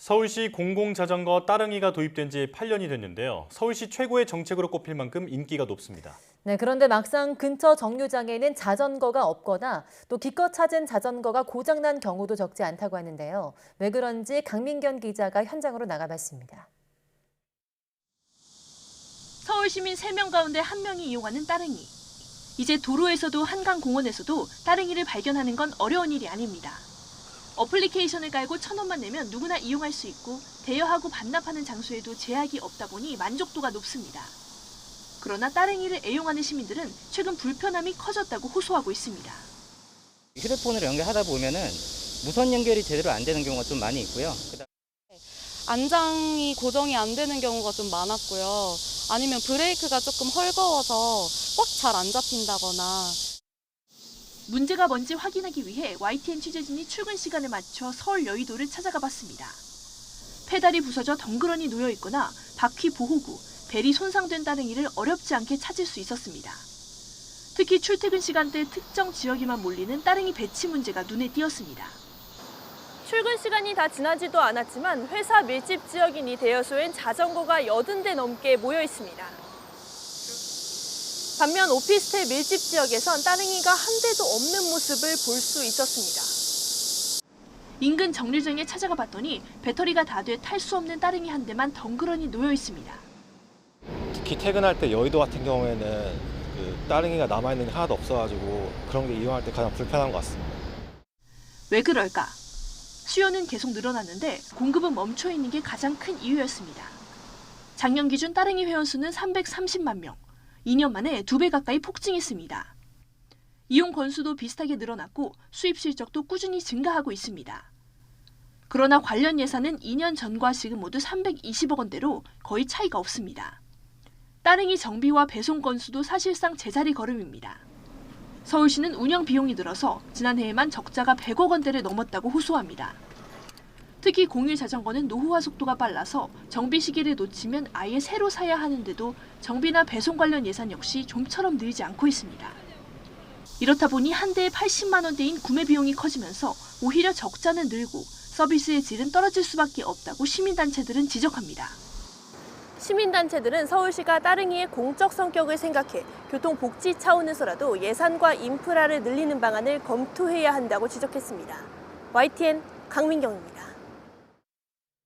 서울시 공공자전거 따릉이가 도입된 지 8년이 됐는데요. 서울시 최고의 정책으로 꼽힐 만큼 인기가 높습니다. 네, 그런데 막상 근처 정류장에는 자전거가 없거나 또 기껏 찾은 자전거가 고장난 경우도 적지 않다고 하는데요. 왜 그런지 강민견 기자가 현장으로 나가봤습니다. 서울 시민 3명 가운데 1명이 이용하는 따릉이. 이제 도로에서도 한강공원에서도 따릉이를 발견하는 건 어려운 일이 아닙니다. 어플리케이션을 깔고 1,000원만 내면 누구나 이용할 수 있고 대여하고 반납하는 장소에도 제약이 없다 보니 만족도가 높습니다. 그러나 따릉이를 애용하는 시민들은 최근 불편함이 커졌다고 호소하고 있습니다. 휴대폰으로 연결하다 보면은 무선 연결이 제대로 안 되는 경우가 좀 많이 있고요. 안장이 고정이 안 되는 경우가 좀 많았고요. 아니면 브레이크가 조금 헐거워서 꽉 잘 안 잡힌다거나. 문제가 뭔지 확인하기 위해 YTN 취재진이 출근 시간에 맞춰 서울 여의도를 찾아가 봤습니다. 페달이 부서져 덩그러니 놓여 있거나 바퀴 보호구, 벨이 손상된 따릉이를 어렵지 않게 찾을 수 있었습니다. 특히 출퇴근 시간대 특정 지역에만 몰리는 따릉이 배치 문제가 눈에 띄었습니다. 출근 시간이 다 지나지도 않았지만 회사 밀집 지역인 이 대여소엔 자전거가 80대 넘게 모여 있습니다. 반면 오피스텔 밀집 지역에선 따릉이가 한 대도 없는 모습을 볼 수 있었습니다. 인근 정류장에 찾아가 봤더니 배터리가 다 돼 탈 수 없는 따릉이 한 대만 덩그러니 놓여 있습니다. 특히 퇴근할 때 여의도 같은 경우에는 따릉이가 남아있는 게 하나도 없어가지고 그런 게 이용할 때 가장 불편한 것 같습니다. 왜 그럴까? 수요는 계속 늘어났는데 공급은 멈춰 있는 게 가장 큰 이유였습니다. 작년 기준 따릉이 회원수는 330만 명, 2년 만에 2배 가까이 폭증했습니다. 이용 건수도 비슷하게 늘어났고 수입 실적도 꾸준히 증가하고 있습니다. 그러나 관련 예산은 2년 전과 지금 모두 320억 원대로 거의 차이가 없습니다. 따릉이 정비와 배송 건수도 사실상 제자리 걸음입니다. 서울시는 운영 비용이 들어서 지난해에만 적자가 100억 원대를 넘었다고 호소합니다. 특히 공유 자전거는 노후화 속도가 빨라서 정비 시기를 놓치면 아예 새로 사야 하는데도 정비나 배송 관련 예산 역시 좀처럼 늘지 않고 있습니다. 이렇다 보니 한 대에 80만 원대인 구매 비용이 커지면서 오히려 적자는 늘고 서비스의 질은 떨어질 수밖에 없다고 시민단체들은 지적합니다. 시민단체들은 서울시가 따릉이의 공적 성격을 생각해 교통복지 차원에서라도 예산과 인프라를 늘리는 방안을 검토해야 한다고 지적했습니다. YTN 강민경입니다.